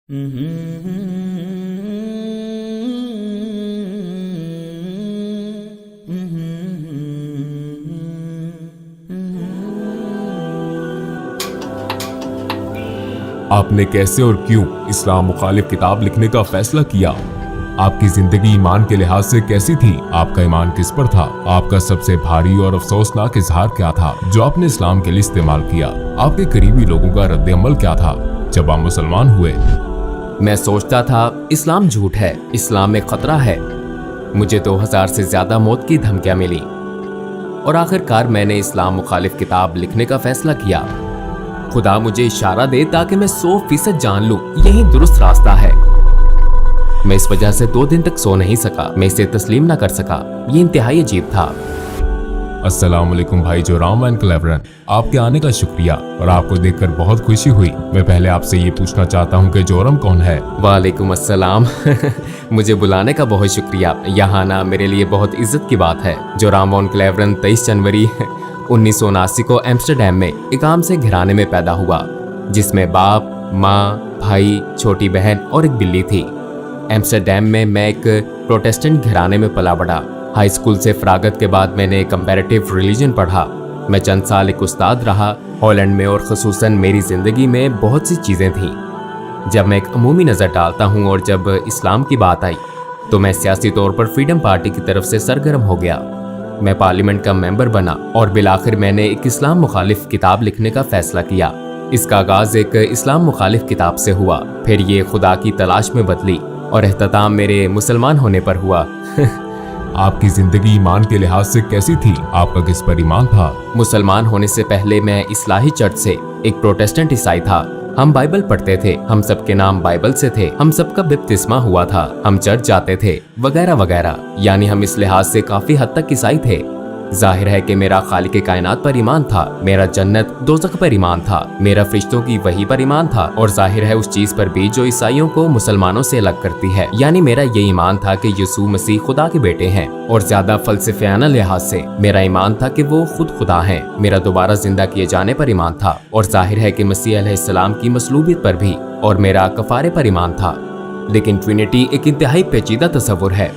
आपने कैसे और क्यों इस्लाम मुखालिफ किताब लिखने का फैसला किया? आपकी जिंदगी ईमान के लिहाज से कैसी थी? आपका ईमान किस पर था? आपका सबसे भारी और अफसोसनाक इजहार क्या था जो आपने इस्लाम के लिए इस्तेमाल किया? आपके करीबी लोगों का रद्द अमल क्या था जब आप मुसलमान हुए? मैं सोचता था इस्लाम झूठ है, इस्लाम में खतरा है। मुझे 2000 से ज्यादा मौत की धमकियां मिली और आखिरकार मैंने इस्लाम मुखालिफ किताब लिखने का फैसला किया। खुदा मुझे इशारा दे ताकि मैं 100% जान लूं यही दुरुस्त रास्ता है। मैं इस वजह से 2 दिन तक सो नहीं सका। मैं इसे तस्लीम ना कर सका। ये इंतहाई अजीब था। अस्सलाम वालेकुम भाई जोराम एंड क्लेवरन, आपके आने का शुक्रिया और आपको देखकर बहुत खुशी हुई। मैं पहले आपसे ये पूछना चाहता हूँ कि जोरम कौन है? वालेकुम अस्सलाम। मुझे बुलाने का बहुत शुक्रिया। यहाँ आना मेरे लिए बहुत इज्जत की बात है। जोराम वॉन क्लेवरन 23 जनवरी 1979 को एम्स्टरडैम में एक आम से घराने में पैदा हुआ जिसमें बाप, माँ, भाई, छोटी बहन और एक बिल्ली थी। एम्स्टरडैम में मैं एक प्रोटेस्टेंट घराने में पला बढ़ा। हाई स्कूल से फरागत के बाद मैंने कंपैरेटिव रिलीजन पढ़ा। मैं चंद साल एक उस्ताद रहा। हॉलैंड में और ख़ुसूसन मेरी ज़िंदगी में बहुत सी चीज़ें थीं। जब मैं एक अमूमी नज़र डालता हूँ और जब इस्लाम की बात आई तो मैं सियासी तौर पर फ्रीडम पार्टी की तरफ से सरगर्म हो गया। मैं पार्लियामेंट का मेंबर बना और बिलाखिर मैंने एक इस्लाम मुखालिफ किताब लिखने का फैसला किया। इसका आगाज एक इस्लाम मुखालिफ किताब से हुआ, फिर ये खुदा की तलाश में बदली और एहतताम मेरे मुसलमान होने पर हुआ। आपकी जिंदगी ईमान के लिहाज से कैसी थी? आपका किस पर ईमान था? मुसलमान होने से पहले मैं इस्लाही चर्च से एक प्रोटेस्टेंट ईसाई था। हम बाइबल पढ़ते थे, हम सबके नाम बाइबल से थे, हम सबका बपतिस्मा हुआ था, हम चर्च जाते थे वगैरह वगैरह। यानी हम इस लिहाज से काफी हद तक ईसाई थे। जाहिर है कि मेरा खालिक कायनात पर ईमान था, मेरा जन्नत दोज़ख पर ईमान था, मेरा फरिश्तों की वही पर ईमान था और जाहिर है उस चीज पर भी जो ईसाइयों को मुसलमानों से अलग करती है। यानी मेरा ये ईमान था कि यीशु मसीह खुदा के बेटे हैं और ज्यादा फलसफियाना लिहाज से मेरा ईमान था कि वो खुद खुदा हैं। मेरा दोबारा जिंदा किए जाने पर ईमान था और जाहिर है कि मसीह अलैहिस्सलाम की मसलूबियत पर भी, और मेरा कफारे पर ईमान था। लेकिन ट्रिनिटी एक इंतहाई पेचीदा तस्वुर है।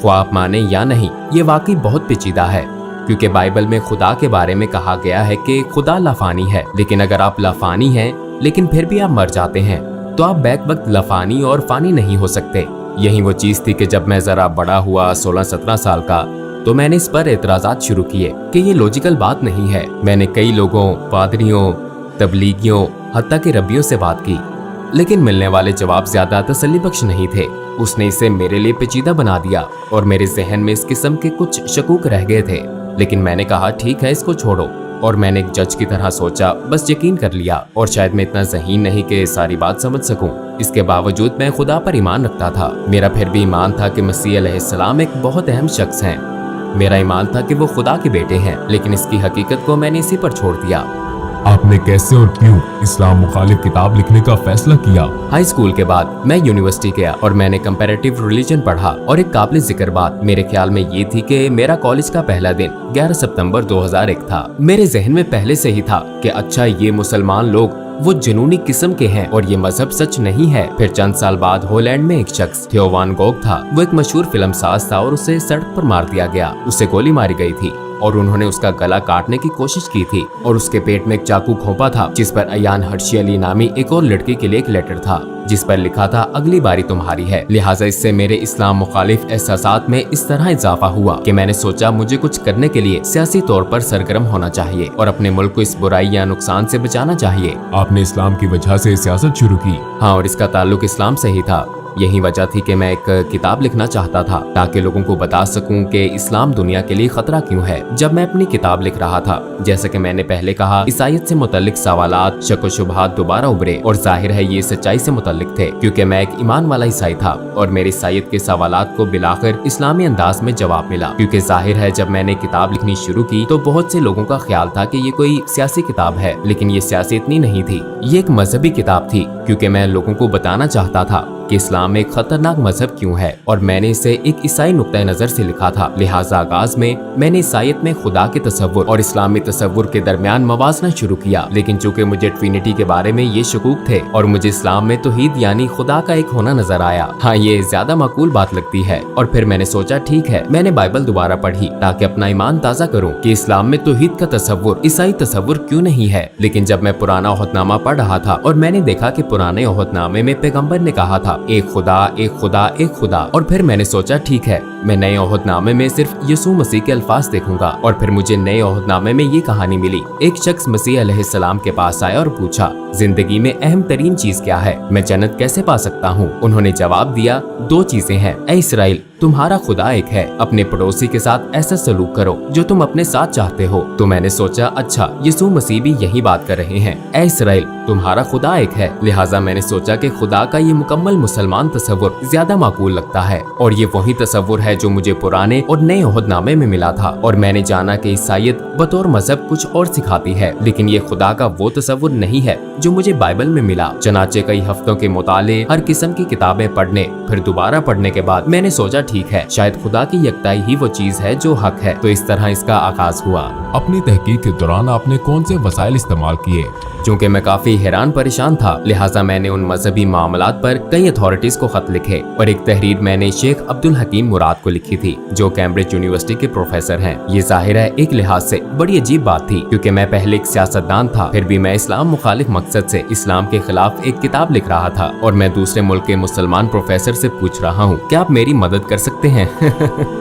ख्वाह आप माने या नहीं, ये वाकई बहुत पेचीदा है क्योंकि बाइबल में खुदा के बारे में कहा गया है कि खुदा लाफानी है। लेकिन अगर आप लाफानी हैं लेकिन फिर भी आप मर जाते हैं तो आप बैक वक्त लाफानी और फानी नहीं हो सकते। यही वो चीज थी कि जब मैं जरा बड़ा हुआ 16-17 साल का तो मैंने इस पर एतराजात शुरू किए कि ये लॉजिकल बात नहीं है। मैंने कई लोगों, पादरियों, तबलीगियों, हत्ता के रब्बियों से बात की लेकिन मिलने वाले जवाब ज्यादा तसल्ली बख्श नहीं थे। उसने इसे मेरे लिए पेचीदा बना दिया और मेरे जहन में इस किस्म के कुछ शकूक रह गए थे। लेकिन मैंने कहा ठीक है, इसको छोड़ो। और मैंने एक जज की तरह सोचा, बस यकीन कर लिया। और शायद मैं इतना ज़हीन नहीं कि सारी बात समझ सकूं। इसके बावजूद मैं खुदा पर ईमान रखता था। मेरा फिर भी ईमान था कि मसीह अलैहिस्सलाम एक बहुत अहम शख्स हैं। मेरा ईमान था कि वो खुदा के बेटे हैं, लेकिन इसकी हकीकत को मैंने इसी पर छोड़ दिया। आपने कैसे और क्यों इस्लाम मुखालिफ किताब लिखने का फैसला किया? हाई स्कूल के बाद मैं यूनिवर्सिटी गया और मैंने कंपैरेटिव रिलीजन पढ़ा और एक काबिल जिक्र बात मेरे ख्याल में ये थी कि मेरा कॉलेज का पहला दिन 11 सितंबर 2001 था। मेरे जहन में पहले से ही था कि अच्छा ये मुसलमान लोग वो जुनूनी किस्म के हैं और ये मजहब सच नहीं है। फिर चंद साल बाद हॉलैंड में एक शख्स थियो वान गोग था। वो एक मशहूर फिल्म साज था और उसे सड़क पर मार दिया गया। उसे गोली मारी गई थी और उन्होंने उसका गला काटने की कोशिश की थी और उसके पेट में एक चाकू घोंपा था जिस पर अयान हर्षी अली नामी एक और लड़की के लिए एक लेटर था जिस पर लिखा था अगली बारी तुम्हारी है। लिहाजा इससे मेरे इस्लाम मुखालिफ एहसासात में इस तरह इजाफा हुआ कि मैंने सोचा मुझे कुछ करने के लिए सियासी तौर पर सरगर्म होना चाहिए और अपने मुल्क को इस बुराई या नुकसान से बचाना चाहिए। आपने इस्लाम की वजह से सियासत शुरू की? हाँ, और इसका ताल्लुक इस्लाम से ही था। यही वजह थी कि मैं एक किताब लिखना चाहता था ताकि लोगों को बता सकूं कि इस्लाम दुनिया के लिए खतरा क्यों है। जब मैं अपनी किताब लिख रहा था, जैसे कि मैंने पहले कहा, ईसाईयत से मुतल्लिक सवालात, शक व शुबहात दोबारा उभरे और जाहिर है ये सच्चाई से मुतल्लिक थे क्योंकि मैं एक ईमान वाला ईसाई था और मेरे ईसाईयत के सवालात को बिलाखिर इस्लामी अंदाज में जवाब मिला। क्योंकि जाहिर है जब मैंने किताब लिखनी शुरू की तो बहुत से लोगों का ख्याल था कि ये कोई सियासी किताब है, लेकिन ये सियासी इतनी नहीं थी। ये एक मजहबी किताब थी क्योंकि मैं लोगों को बताना चाहता था कि इस्लाम एक खतरनाक मजहब क्यों है, और मैंने इसे एक ईसाई नुक्ता नजर से लिखा था। लिहाजा आगाज में मैंने ईसाईयत में खुदा के तसव्वुर और इस्लामी तसव्वुर के दरमियान मवाजना शुरू किया। लेकिन चूंकि मुझे ट्रिनिटी के बारे में ये शकूक थे और मुझे इस्लाम में तौहीद यानी खुदा का एक होना नजर आया, हाँ ये ज्यादा माकूल बात लगती है। और फिर मैंने सोचा ठीक है, मैंने बाइबल दोबारा पढ़ी ताकि अपना ईमान ताज़ा करूं कि इस्लाम में तौहीद का तसव्वुर ईसाई तसव्वुर क्यों नहीं है। लेकिन जब मैं पुराना ओहदनामा पढ़ रहा था और मैंने देखा कि पुराने ओहदनामे में पैगंबर ने कहा था एक खुदा एक खुदा एक खुदा, और फिर मैंने सोचा ठीक है, मैं नए ओहदनामे में सिर्फ यीशु मसीह के अल्फाज देखूंगा। और फिर मुझे नए ओहदनामे में ये कहानी मिली। एक शख्स मसीह अलैहिस्सलाम के पास आया और पूछा, जिंदगी में अहम तरीन चीज क्या है, मैं जन्नत कैसे पा सकता हूँ? उन्होंने जवाब दिया, दो चीजें हैं। ऐ इसराइल, तुम्हारा खुदा एक है, अपने पड़ोसी के साथ ऐसा सलूक करो जो तुम अपने साथ चाहते हो। तो मैंने सोचा अच्छा, यीशु मसीह भी यही बात कर रहे हैं, ऐ इसराइल तुम्हारा खुदा एक है। लिहाजा मैंने सोचा कि खुदा का ये मुकम्मल मुसलमान तसव्वुर ज्यादा माकूल लगता है, और ये वही तसव्वुर है जो मुझे पुराने और नए ओहदनामे में मिला था। और मैंने जाना कि ईसाईयत बतौर मजहब कुछ और सिखाती है, लेकिन ये खुदा का वो तसव्वुर नहीं है जो मुझे बाइबल में मिला। चनाचे कई हफ्तों के मुताले, हर किस्म की किताबें पढ़ने फिर दोबारा पढ़ने के बाद मैंने सोचा ठीक है, शायद खुदा की यकताई ही वो चीज है जो हक है। तो इस तरह इसका आगाज हुआ। अपनी तहकीक के दौरान आपने कौन से वसाइल इस्तेमाल किए? चूँकि मैं काफी हैरान परेशान था, लिहाजा मैंने उन मजहबी मामलात पर कई अथॉरिटीज को खत लिखे, और एक तहरीर मैंने शेख अब्दुल हकीम मुराद को लिखी थी जो कैम्ब्रिज यूनिवर्सिटी के प्रोफेसर हैं। ये जाहिर है एक लिहाज से बड़ी अजीब बात थी, क्योंकि मैं पहले एक सियासतदान था, फिर भी मैं इस्लाम मुखालिफ मकसद से इस्लाम के खिलाफ एक किताब लिख रहा था, और मैं दूसरे मुल्क के मुसलमान प्रोफेसर से पूछ रहा हूँ क्या आप मेरी मदद कर सकते हैं?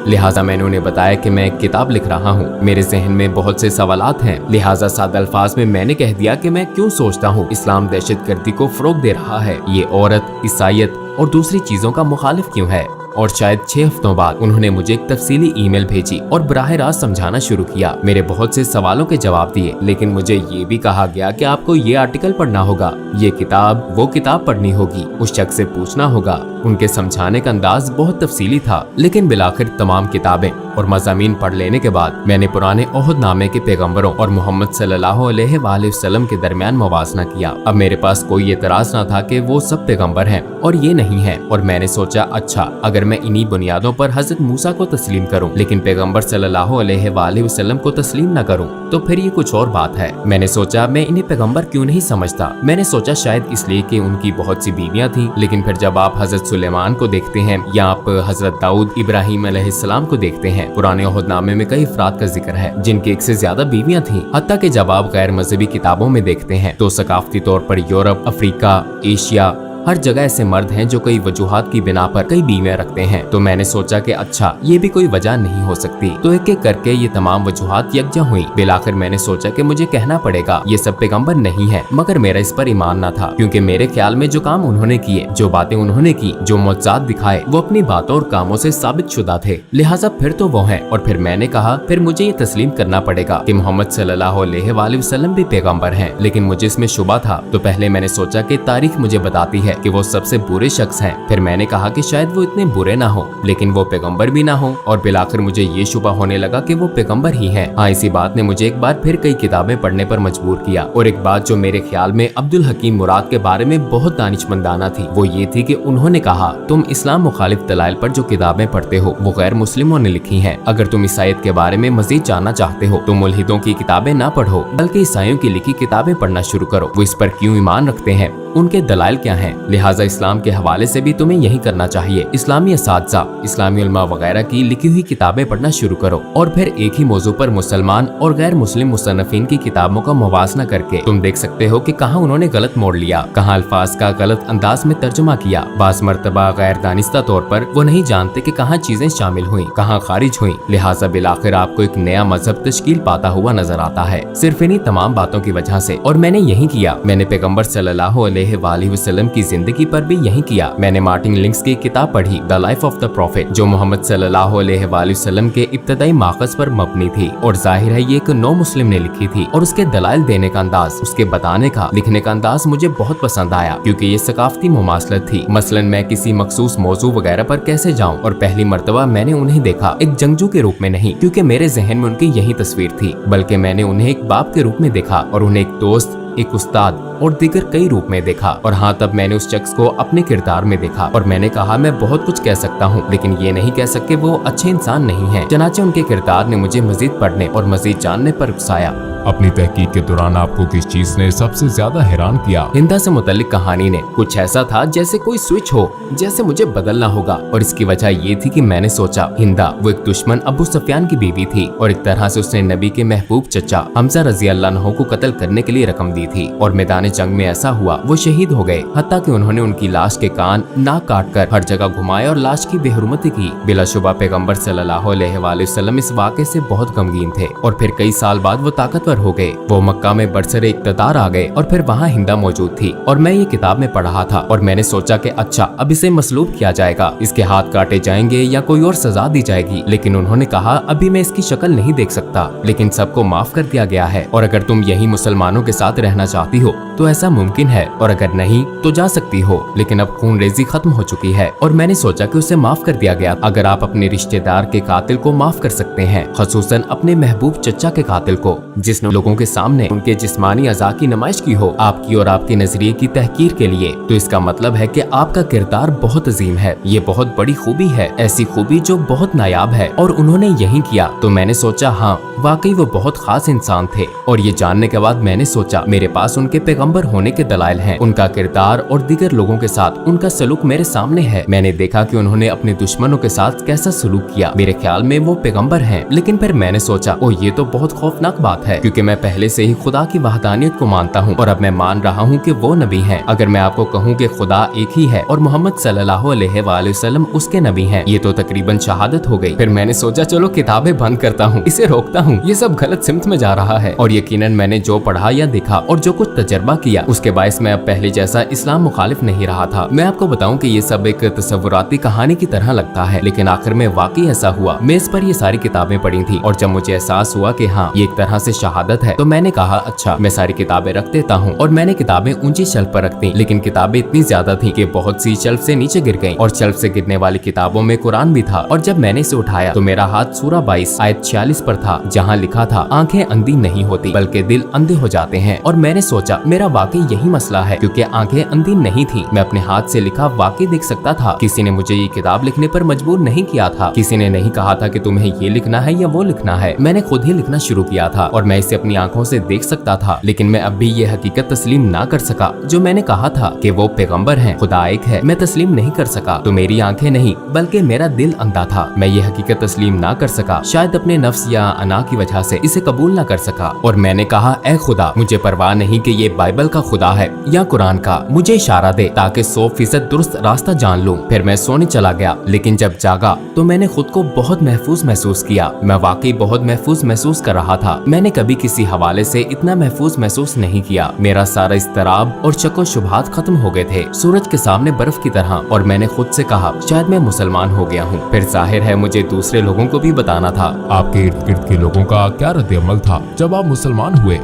लिहाजा मैंने उन्हें बताया कि मैं एक किताब लिख रहा हूँ, मेरे जहन में बहुत से सवालात हैं। लिहाजा सादा अल्फाज में मैंने कह दिया कि मैं क्यों सोचता हूँ इस्लाम दहशतगर्दी को फरोग दे रहा है, ये औरत, ईसाईयत और दूसरी चीजों का मुखालिफ क्यों है। और शायद 6 हफ्तों बाद उन्होंने मुझे एक तफसीली ईमेल भेजी और बराह रास्त समझाना शुरू किया। मेरे बहुत से सवालों के जवाब दिए, लेकिन मुझे ये भी कहा गया कि आपको ये आर्टिकल पढ़ना होगा, ये किताब वो किताब पढ़नी होगी, उस शख्स से पूछना होगा। उनके समझाने का अंदाज बहुत तफसीली था, लेकिन बिलाखिर तमाम किताबें और मज़ामीन पढ़ लेने के बाद मैंने पुराने ओहदनामे के पैगंबरों और मोहम्मद सल्लल्लाहु अलैहि वसल्लम के दरमियान मुवाजना किया। अब मेरे पास कोई एतराज न था कि वो सब पैगंबर हैं और ये नहीं है, और मैंने सोचा अच्छा, अगर मैं इन्हीं बुनियादों पर हजरत मूसा को तस्लीम करूं लेकिन पैगंबर सल्लल्लाहु अलैहि वसल्लम को तस्लीम न करूं, तो फिर ये कुछ और बात है। मैंने सोचा मैं इन्हें पैगंबर क्यों नहीं समझता। मैंने सोचा शायद इसलिए कि उनकी बहुत सी बीवियां थीं, लेकिन फिर जब आप हजरत सुलेमान को देखते हैं या आप हजरत दाऊद इब्राहिम अलैहिस्सलाम को देखते हैं, पुराने ओहदनामे में कई अफराद का जिक्र है जिनकी एक से ज्यादा बीवियां थीं। हत्ता कि जब आप गैर मजहबी किताबों में देखते हैं तो सकाफती तौर पर यूरोप, अफ्रीका, एशिया, हर जगह ऐसे मर्द हैं जो कई वजूहात की बिना पर कई बीवियां रखते हैं। तो मैंने सोचा कि अच्छा, ये भी कोई वजह नहीं हो सकती। तो एक एक करके ये तमाम वजूहात यकजा हुई। बिलाखिर मैंने सोचा कि मुझे कहना पड़ेगा ये सब पैगंबर नहीं है, मगर मेरा इस पर ईमान न था, क्योंकि मेरे ख्याल में जो काम उन्होंने किए, जो बातें उन्होंने की, जो मुअज्जात दिखाए, वो अपनी बातों और कामों से साबित शुदा थे। लिहाजा फिर तो वो हैं। और फिर मैंने कहा फिर मुझे ये तस्लीम करना पड़ेगा कि मोहम्मद सल्लल्लाहु अलैहि वसल्लम भी पैगंबर हैं। लेकिन मुझे इसमें शुबा था। तो पहले मैंने सोचा कि तारीख मुझे बताती है कि वो सबसे बुरे शख्स हैं। फिर मैंने कहा कि शायद वो इतने बुरे ना हो, लेकिन वो पैगंबर भी ना हो, और बिलाखिर मुझे ये शुबा होने लगा कि वो पैगंबर ही हैं। हाँ, इसी बात ने मुझे एक बार फिर कई किताबें पढ़ने पर मजबूर किया। और एक बात जो मेरे ख्याल में अब्दुल हकीम मुराद के बारे में बहुत दानिशमंदाना थी, वो ये थी कि उन्होंने कहा तुम इस्लाम मुखालिफ दलाइल पर जो किताबें पढ़ते हो वो गैर मुस्लिमों ने लिखी हैं। अगर तुम ईसाईयत के बारे में मजीद जानना चाहते हो तो मुल्हिदों की किताबें ना पढ़ो, बल्कि ईसाइयों की लिखी किताबें पढ़ना शुरू करो। वो इस पर क्यों ईमान रखते हैं, उनके दलाइल क्या हैं। लिहाजा इस्लाम के हवाले से भी तुम्हें यही करना चाहिए। इस्लामी असातिज़ा, इस्लामी उलमा वगैरह की लिखी हुई किताबें पढ़ना शुरू करो, और फिर एक ही मौजू पर मुसलमान और गैर मुस्लिम मुसन्निफीन की किताबों का मुवाजना करके तुम देख सकते हो कि कहाँ उन्होंने गलत मोड़ लिया, कहाँ अल्फाज का गलत अंदाज में तर्जुमा किया। बास मर्तबा गैर दानिस्ता तौर पर वो नहीं जानते कि कहाँ चीजें शामिल हुई, कहाँ खारिज हुई। लिहाजा बिलाखिर आपको एक नया मजहब तश्कील पाता हुआ नजर आता है, सिर्फ इन्हीं तमाम बातों की वजह से। और मैंने यही किया। मैंने पैगंबर सल्लल्लाहु अलैहि वसल्लम की जिंदगी पर भी यही किया। मैंने मार्टिन लिंक्स की किताब पढ़ी, the life of the profit, जो मोहम्मद सल्लल्लाहु अलैहि वसल्लम के इब्तदाई माखज़ पर मबनी थी। और जाहिर है ये एक नौ मुस्लिम ने लिखी थी, और उसके दलाइल देने का अंदाज, उसके बताने का, लिखने का अंदाज मुझे बहुत पसंद आया, क्योंकि ये सकाफती मुमासलत थी। मसलन मैं किसी मखसूस मौजू वगैरह पर कैसे जाऊं, और पहली मर्तबा मैंने उन्हें देखा एक जंगजू के रूप में नहीं, क्योंकि मेरे जहन में उनकी यही तस्वीर थी, बल्कि मैंने उन्हें एक बाप के रूप में देखा और उन्हें एक दोस्त एक उस्ताद और दीगर कई रूप में देखा। और हाँ, तब मैंने उस शख्स को अपने किरदार में देखा और मैंने कहा मैं बहुत कुछ कह सकता हूँ, लेकिन ये नहीं कह सकते वो अच्छे इंसान नहीं है। चनाचे उनके किरदार ने मुझे मजीद पढ़ने और मजीद जानने पर उकसाया। अपनी तहकीक के दौरान आपको किस चीज ने सबसे ज्यादा हैरान किया? हिंदा से मुतल्लिक कहानी ने कुछ ऐसा था जैसे कोई स्विच हो, जैसे मुझे बदलना होगा। और इसकी वजह ये थी कि मैंने सोचा हिंदा वो एक दुश्मन अबू सुफियान की बीवी थी और एक तरह से उसने नबी के महबूब चचा हमजा रजी अल्लाह अन्हु को कत्ल करने के लिए रकम दी थी। और मैदान जंग में ऐसा हुआ वो शहीद हो गए, हत्ता कि उन्होंने उनकी लाश के कान नाक काट कर हर जगह घुमाए और लाश की बेहुरमती की। बिलाशुबा पैगम्बर सल्लल्लाहु अलैहि वसल्लम इस वाक़े से बहुत गमगीन थे और फिर कई साल बाद वो ताकतवर हो गए। वो मक्का में बरसरे इक़्तिदार आ गए और फिर वहाँ हिंदा मौजूद थी और मैं ये किताब में पढ़ा था और मैंने सोचा कि अच्छा अब इसे मसलूब किया जाएगा, इसके हाथ काटे जाएंगे या कोई और सजा दी जाएगी। लेकिन उन्होंने कहा अभी मैं इसकी शक्ल नहीं देख सकता, लेकिन सबको माफ कर दिया गया है और अगर तुम यही मुसलमानों के साथ रहना चाहती हो तो ऐसा मुमकिन है और अगर नहीं तो जा सकती हो। लेकिन अब खून रेजी खत्म हो चुकी है और मैंने सोचा कि उसे माफ कर दिया गया। अगर आप अपने रिश्तेदार के कातिल को माफ कर सकते हैं, खसूसन अपने महबूब चचा के कातिल को जिसने लोगों के सामने उनके जिस्मानी अज़ा की नुमाइश की हो आपकी और आपके नजरिए की तहकीर के लिए, तो इसका मतलब है कि आपका किरदार बहुत अजीम है। ये बहुत बड़ी खूबी है, ऐसी खूबी जो बहुत नायाब है और उन्होंने यही किया। तो मैंने सोचा हाँ वाकई वो बहुत खास इंसान थे। और ये जानने के बाद मैंने सोचा मेरे पास उनके पैगंबर होने के दलाइल हैं। उनका किरदार और दीगर लोगों के साथ उनका सलूक मेरे सामने है। मैंने देखा कि उन्होंने अपने दुश्मनों के साथ कैसा सलूक किया। मेरे ख्याल में वो पैगंबर हैं। लेकिन फिर मैंने सोचा ओ ये तो बहुत खौफनाक बात है, क्योंकि मैं पहले से ही खुदा की वहदानियत को मानता हूँ और अब मैं मान रहा हूँ कि वो नबी हैं। अगर मैं आपको कहूँ कि खुदा एक ही है और मोहम्मद सल्लल्लाहु अलैहि वसल्लम उसके नबी हैं, ये तो तकरीबन शहादत हो गई। फिर मैंने सोचा चलो किताबें बंद करता हूँ, इसे रोकता हूँ, ये सब गलत सिमत में जा रहा है। और यकीनन मैंने जो पढ़ा या देखा और जो कुछ तजर्बा किया उसके बायस मैं अब पहले जैसा इस्लाम मुखालिफ नहीं रहा था। मैं आपको बताऊं कि ये सब एक तसव्वुराती कहानी की तरह लगता है, लेकिन आखिर में वाकई ऐसा हुआ। मेज पर ये सारी किताबें पढ़ी थी और जब मुझे एहसास हुआ कि हाँ ये एक तरह से शहादत है, तो मैंने कहा अच्छा मैं सारी किताबें रख देता हूँ। और मैंने किताबें ऊंची शेल्फ पर रख दी, लेकिन किताबें इतनी ज्यादा थी कि बहुत सी शेल्फ से नीचे गिर गईं और शेल्फ से गिरने वाली किताबों में कुरान भी था। और जब मैंने इसे उठाया तो मेरा हाथ सूरा 22 आयत 46 पर था, जहाँ लिखा था आंखें अंधी नहीं होती बल्कि दिल अंधे हो जाते हैं। और मैंने सोचा मेरा वाकई यही मसला है, क्योंकि आंखें अंधी नहीं थी। मैं अपने हाथ से लिखा वाकई देख सकता था। किसी ने मुझे ये किताब लिखने पर मजबूर नहीं किया था। किसी ने नहीं कहा था कि तुम्हें ये लिखना है या वो लिखना है। मैंने खुद ही लिखना शुरू किया था और मैं इसे अपनी आंखों से देख सकता था। लेकिन मैं अब भी ये हकीकत तस्लीम ना कर सका जो मैंने कहा था कि वो पैगंबर हैं, खुदा एक है। मैं तस्लीम नहीं कर सका। तो मेरी आंखें नहीं बल्कि मेरा दिल अंधा था। मैं ये हकीकत तस्लीम ना कर सका, शायद अपने नफ्स या अना की वजह से इसे कबूल ना कर सका। और मैंने कहा ऐ खुदा मुझे परवाह नहीं कि ये बाइबल का खुदा है या कुरान का, मुझे इशारा दे ताकि 100% दुरुस्त रास्ता जान लूं। फिर मैं सोने चला गया, लेकिन जब जागा तो मैंने खुद को बहुत महफूज महसूस किया। मैं वाकई बहुत महफूज महसूस कर रहा था। मैंने कभी किसी हवाले से इतना महफूज महसूस नहीं किया। मेरा सारा इस्तराब और शको शुबहात खत्म हो गए थे, सूरज के सामने बर्फ की तरह। और मैंने खुद से कहा शायद मैं मुसलमान हो गया हूँ। फिर जाहिर है मुझे दूसरे लोगों को भी बताना था। आपके इर्द गिर्द के लोगों का क्या रद्द-ए-अमल था जब आप मुसलमान हुए?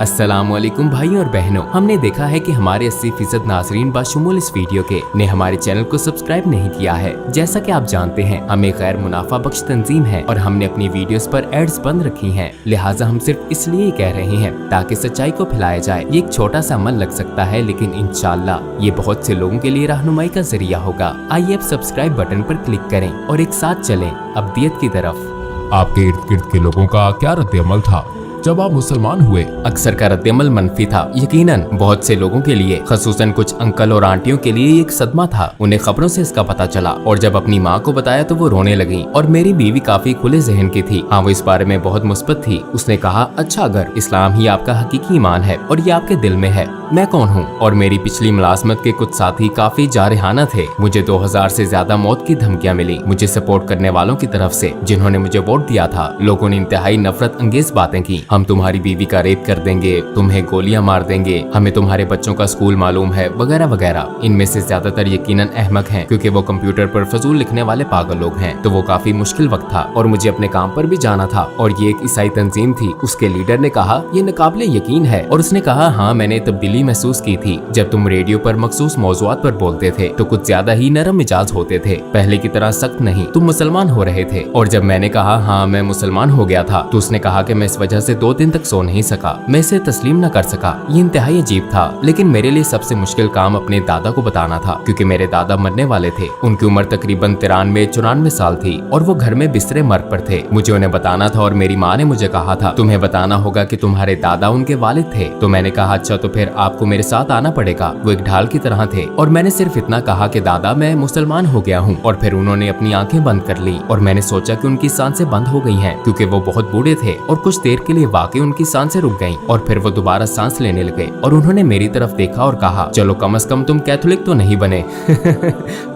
अस्सलामुअलैकुम भाइयों और बहनों, हमने देखा है कि हमारे 80% नाज़रीन बाशुमूल इस वीडियो के ने हमारे चैनल को सब्सक्राइब नहीं किया है। जैसा कि आप जानते हैं हम एक गैर मुनाफा बख्श तंजीम है और हमने अपनी वीडियोस पर एड्स बंद रखी हैं। लिहाजा हम सिर्फ इसलिए कह रहे हैं ताकि सच्चाई को फैलाया जाए। ये एक छोटा सा अमल लग सकता है, लेकिन इंशाअल्लाह ये बहुत से लोगों के लिए रहनुमाई का जरिया होगा। आइए अब सब्सक्राइब बटन पर क्लिक करें और एक साथ चलें अब्दियत की तरफ। आपके इर्द गिर्द के लोगों का क्या रद्द-ए-अमल था जब आप मुसलमान हुए? अक्सर का रद्द-ए-अमल मनफी था। यकीनन बहुत से लोगों के लिए, खसूसन कुछ अंकल और आंटियों के लिए एक सदमा था। उन्हें खबरों से इसका पता चला और जब अपनी माँ को बताया तो वो रोने लगी। और मेरी बीवी काफी खुले जहन की थी। हाँ वो इस बारे में बहुत मुस्बत थी। उसने कहा अच्छा अगर इस्लाम ही आपका हकीकी ईमान है और ये आपके दिल में है, मैं कौन हूँ? और मेरी पिछली मुलाजमत के कुछ साथी काफी जारहाना थे। मुझे 2000 से ज्यादा मौत की धमकियाँ मिली मुझे सपोर्ट करने वालों की तरफ से जिन्होंने मुझे वोट दिया था। लोगों ने इंतहाई नफरत अंगेज बातें की। हम तुम्हारी बीवी का रेप कर देंगे, तुम्हें गोलियां मार देंगे, हमें तुम्हारे बच्चों का स्कूल मालूम है, वगैरह वगैरह। इनमें से ज्यादातर यकीनन अहमक हैं, क्योंकि वो कंप्यूटर पर फजूल लिखने वाले पागल लोग हैं। तो वो काफी मुश्किल वक्त था और मुझे अपने काम पर भी जाना था। और ये एक ईसाई तंजीम थी। उसके लीडर ने कहा ये नाकाबिले यकीन है और उसने कहा हाँ मैंने तब्दीली तभी महसूस की थी जब तुम रेडियो पर मखसूस मौज़ूआत पर बोलते थे तो कुछ ज्यादा ही नरम मिजाज होते थे, पहले की तरह सख्त नहीं। तुम मुसलमान हो रहे थे। और जब मैंने कहा हाँ मैं मुसलमान हो गया था तो उसने कहा कि मैं इस वजह से 2 दिन तक सो नहीं सका, मैं इसे तस्लीम न कर सका। ये इंतहाई अजीब था, लेकिन मेरे लिए सबसे मुश्किल काम अपने दादा को बताना था, क्योंकि मेरे दादा मरने वाले थे। उनकी उम्र तकरीबन 93-94 साल थी और वो घर में बिस्तरे मर्ग पर थे। मुझे उन्हें बताना था और मेरी माँ ने मुझे कहा था तुम्हें बताना होगा कि तुम्हारे दादा उनके वालिद थे। तो मैंने कहा अच्छा तो फिर आपको मेरे साथ आना पड़ेगा। वो एक ढाल की तरह थे और मैंने सिर्फ इतना कहा कि दादा मैं मुसलमान हो गया हूँ, और फिर उन्होंने अपनी आंखें बंद कर ली और मैंने सोचा कि उनकी सांसें बंद हो गई हैं, क्योंकि वो बहुत बूढ़े थे। और कुछ देर के लिए वाकई उनकी सांसें रुक गईं और फिर वो दोबारा सांस लेने लगे और उन्होंने मेरी तरफ देखा और कहा चलो कम से कम तुम कैथोलिक तो नहीं बने।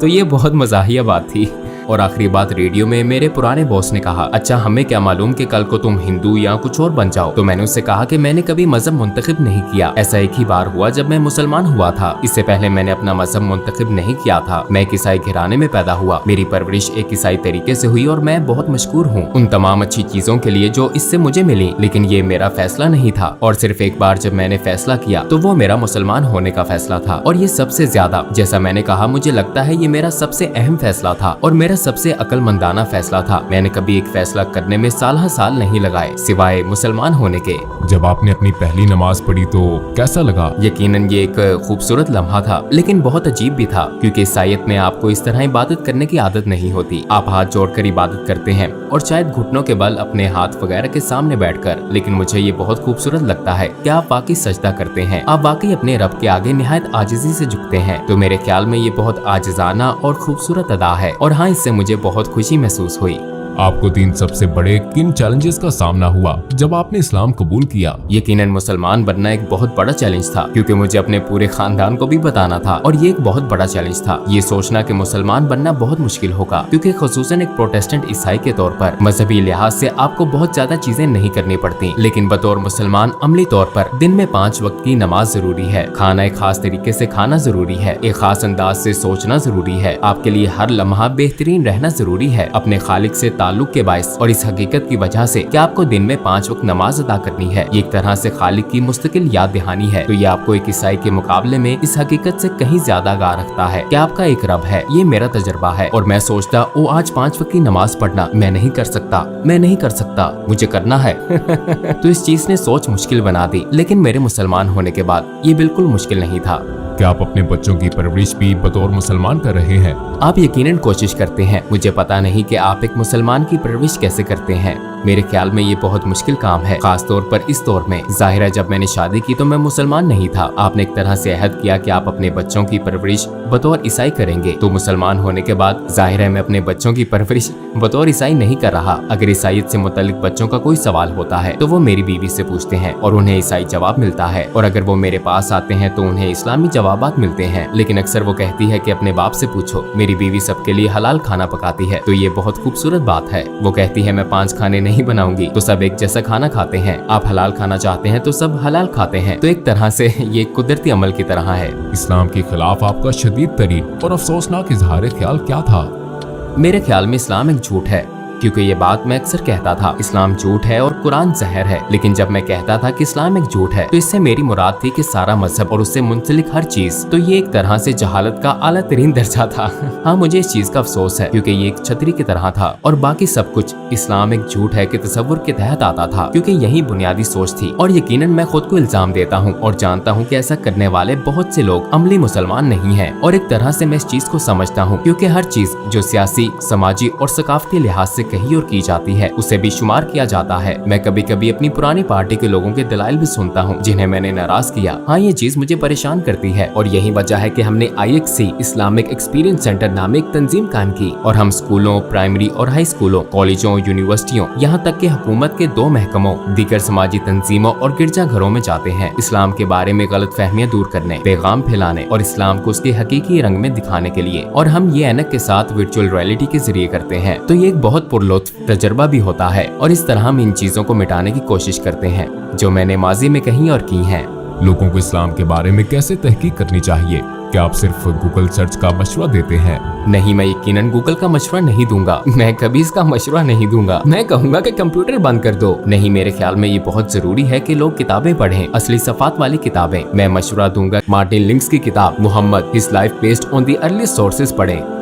तो ये बहुत मजाहिया बात थी। और आखिरी बात रेडियो में मेरे पुराने बॉस ने कहा अच्छा हमें क्या मालूम कि कल को तुम हिंदू या कुछ और बन जाओ। तो मैंने उससे कहा कि मैंने कभी मजहब मुंतखब नहीं किया, ऐसा एक ही बार हुआ जब मैं मुसलमान हुआ था। इससे पहले मैंने अपना मजहब मुंतखब नहीं किया था। मैं एक ईसाई घराने में पैदा हुआ, मेरी परवरिश एक ईसाई तरीके से हुई और मैं बहुत मशकूर हूँ उन तमाम अच्छी चीजों के लिए जो इससे मुझे मिली। लेकिन ये मेरा फैसला नहीं था, और सिर्फ एक बार जब मैंने फैसला किया तो वो मेरा मुसलमान होने का फैसला था। और ये सबसे ज्यादा, जैसा मैंने कहा, मुझे लगता है ये मेरा सबसे अहम फैसला था और मेरा सबसे अक्लमंदाना फैसला था। मैंने कभी एक फैसला करने में साल नहीं लगाए सिवाय मुसलमान होने के। जब आपने अपनी पहली नमाज पढ़ी तो कैसा लगा? यकीनन ये एक खूबसूरत लम्हा था, लेकिन बहुत अजीब भी था, क्योंकि ईसाईयत में आपको इस तरह इबादत करने की आदत नहीं होती। आप हाथ जोड़कर इबादत करते हैं और शायद घुटनों के बल अपने हाथ वगैरह के सामने बैठकर। लेकिन मुझे ये बहुत खूबसूरत लगता है कि आप वाकई सजदा करते हैं, आप वाकई अपने रब के आगे निहायत आजिज़ी से झुकते हैं। तो मेरे ख्याल में ये बहुत आजिज़ाना और खूबसूरत अदा है, और हाँ इससे मुझे बहुत खुशी महसूस हुई। आपको 3 सबसे बड़े किन चैलेंजेस का सामना हुआ जब आपने इस्लाम कबूल किया? यकीनन मुसलमान बनना एक बहुत बड़ा चैलेंज था, क्योंकि मुझे अपने पूरे खानदान को भी बताना था, और ये एक बहुत बड़ा चैलेंज था ये सोचना कि मुसलमान बनना बहुत मुश्किल होगा, क्योंकि खुसूसन एक प्रोटेस्टेंट ईसाई के तौर पर मजहबी लिहाज से आपको बहुत ज्यादा चीजें नहीं करनी पड़ती। लेकिन बतौर मुसलमान अमली तौर पर दिन में 5 वक्त की नमाज जरूरी है, खाना एक खास तरीके से खाना जरूरी है, एक खास अंदाज से सोचना जरूरी है, आपके लिए हर लम्हा बेहतरीन रहना जरूरी है अपने खालिक से ताल्लुक के बाइस, और इस हकीकत की वजह से कि आपको दिन में 5 वक्त नमाज अदा करनी है। ये एक तरह से खालिक की मुस्तकिल याद दहानी है। तो ये आपको एक ईसाई के मुकाबले में इस हकीकत से कहीं ज्यादा आगाह रखता है कि आपका एक रब है। ये मेरा तजर्बा है, और मैं सोचता ओ आज 5 वक्त की नमाज पढ़ना मैं नहीं कर सकता, मैं नहीं कर सकता, मुझे करना है। तो इस चीज ने सोच मुश्किल बना दी। लेकिन मेरे मुसलमान होने के बाद ये बिल्कुल मुश्किल नहीं था। क्या आप अपने बच्चों की परवरिश भी बतौर मुसलमान कर रहे हैं? आप यकीनन कोशिश करते हैं। मुझे पता नहीं कि आप एक मुसलमान की परवरिश कैसे करते हैं। मेरे ख्याल में ये बहुत मुश्किल काम है, खास तौर पर इस दौर में। जाहिर है जब मैंने शादी की तो मैं मुसलमान नहीं था। आपने एक तरह से अहद किया कि आप अपने बच्चों की परवरिश बतौर ईसाई करेंगे। तो मुसलमान होने के बाद जाहिर है मैं अपने बच्चों की परवरिश बतौर ईसाई नहीं कर रहा। अगर ईसाईयत से मुतल्लिक बच्चों का कोई सवाल होता है तो वो मेरी बीवी से पूछते हैं और उन्हें ईसाई जवाब मिलता है, और अगर वो मेरे पास आते हैं तो उन्हें इस्लामी जवाबात मिलते हैं। लेकिन अक्सर वो कहती है कि अपने बाप से पूछो। मेरी बीवी सबके लिए हलाल खाना पकाती है, तो ये बहुत खूबसूरत बात है। वो कहती है मैं 5 खाने नहीं बनाऊंगी, तो सब एक जैसा खाना खाते हैं। आप हलाल खाना चाहते हैं तो सब हलाल खाते हैं। तो एक तरह से ये कुदरती अमल की तरह है। इस्लाम के खिलाफ आपका शदीद तरीन और अफसोसनाक इजहार ख्याल क्या था? मेरे ख्याल में इस्लाम एक झूठ है, क्योंकि ये बात मैं अक्सर कहता था इस्लाम झूठ है और कुरान जहर है। लेकिन जब मैं कहता था कि इस्लाम एक झूठ है तो इससे मेरी मुराद थी कि सारा मजहब और उससे मुंसलिक हर चीज। तो ये एक तरह से जहालत का आला तरीन दर्जा था। हाँ मुझे इस चीज का अफसोस है, क्योंकि ये एक छतरी की तरह था और बाकी सब कुछ इस्लाम एक झूठ है कि तसव्वुर के तहत आता था, क्योंकि यही बुनियादी सोच थी। और यकीनन मैं खुद को इल्जाम देता हूँ और जानता हूँ कि ऐसा करने वाले बहुत से लोग अमली मुसलमान नहीं है। और एक तरह से मैं इस चीज को समझता हूँ, क्योंकि हर चीज जो सियासी, समाजी और सकाफती लिहाज से कही और की जाती है उसे भी शुमार किया जाता है। मैं कभी कभी अपनी पुरानी पार्टी के लोगों के दलाइल भी सुनता हूँ जिन्हें मैंने नाराज किया। हाँ ये चीज मुझे परेशान करती है, और यही वजह है कि हमने IXC इस्लामिक एक्सपीरियंस सेंटर नामे एक तंजीम कायम की, और हम स्कूलों, प्राइमरी और हाई स्कूलों, कॉलेजों, यूनिवर्सिटियों, यहाँ तक कि हुकूमत के 2 महकमों, दीगर समाजी तंजीमों और गिरजा घरों में जाते हैं इस्लाम के बारे में गलत फहमियां दूर करने, पैगाम फैलाने और इस्लाम को उसके हकीकी रंग में दिखाने के लिए। और हम ये ऐनक के साथ वर्चुअल रियलिटी के जरिए करते हैं। तो ये एक बहुत पुरलुत्फ तजर्बा भी होता है, और इस तरह हम इन चीजों को मिटाने की कोशिश करते हैं जो मैंने माजी में कही और की हैं। लोगों को इस्लाम के बारे में कैसे तहकीक करनी चाहिए? क्या आप सिर्फ गूगल सर्च का मशवरा देते हैं? नहीं, मैं यकीनन गूगल का मशवरा नहीं दूंगा। मैं कभी इसका मशवरा नहीं दूंगा। मैं कहूंगा कि कंप्यूटर बंद कर दो। नहीं, मेरे ख्याल में ये बहुत जरूरी है कि लोग किताबें पढ़ें, असली सफात वाली किताबें। मैं मशवरा दूंगा मार्टिन लिंक्स की किताब Muhammad his life based on the early sources पढ़ें।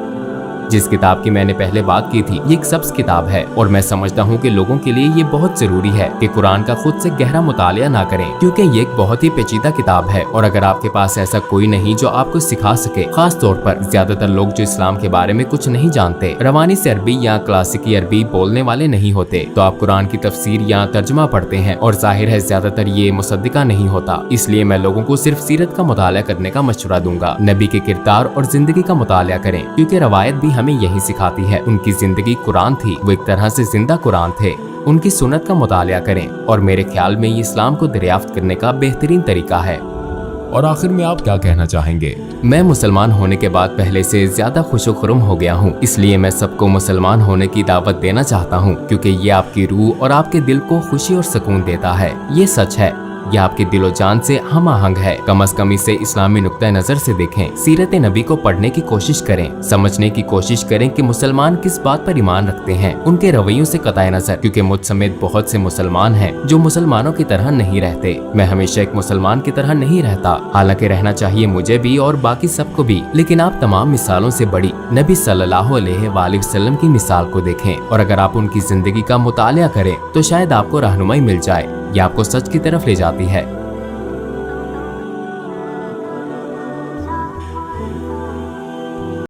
जिस किताब की मैंने पहले बात की थी, ये एक सब्ज किताब है और मैं समझता हूँ कि लोगों के लिए ये बहुत जरूरी है कि कुरान का खुद से गहरा मुतालिया ना करें, क्योंकि ये एक बहुत ही पेचीदा किताब है। और अगर आपके पास ऐसा कोई नहीं जो आपको सिखा सके, खास तौर पर ज्यादातर लोग जो इस्लाम के बारे में कुछ नहीं जानते, रवानी से अरबी या क्लासिकी अरबी बोलने वाले नहीं होते, तो आप कुरान की तफसीर या तर्जुमा पढ़ते हैं और जाहिर है ज्यादातर ये मुसद्दिका नहीं होता। इसलिए मैं लोगों को सिर्फ सीरत का मुतालिया करने का मशवरा दूंगा। नबी के किरदार और जिंदगी का मुतालिया करें, क्योंकि रवायत भी हमें यही सिखाती है। उनकी जिंदगी कुरान थी, वो एक तरह से जिंदा कुरान थे। उनकी सुन्नत का मुतालिया करें और मेरे ख्याल में ये इस्लाम को दरियाफ्त करने का बेहतरीन तरीका है। और आखिर में आप क्या कहना चाहेंगे? मैं मुसलमान होने के बाद पहले से ज्यादा खुशो-खुर्म हो गया हूँ, इसलिए मैं सबको मुसलमान होने की दावत देना चाहता हूँ, क्योंकि ये आपकी रूह और आपके दिल को खुशी और सुकून देता है। ये सच है, ये आपके दिलो जान से हम आहंग है। कम से कम इसे इस्लामी नुक्ता नजर से देखें। सीरत नबी को पढ़ने की कोशिश करें, समझने की कोशिश करें कि मुसलमान किस बात पर ईमान रखते हैं, उनके रवैयों से कताए नजर, क्योंकि मुझ समेत बहुत से मुसलमान हैं जो मुसलमानों की तरह नहीं रहते। मैं हमेशा एक मुसलमान की तरह नहीं रहता, हालांकि रहना चाहिए मुझे भी और बाकी सबको भी, लेकिन आप तमाम मिसालों से बड़ी नबी सल्लल्लाहु अलैहि वसल्लम की मिसाल को देखें और अगर आप उनकी जिंदगी का मुतालिया करें तो शायद आपको रहनुमाई मिल जाए। ये आपको सच की तरफ ले जाती है।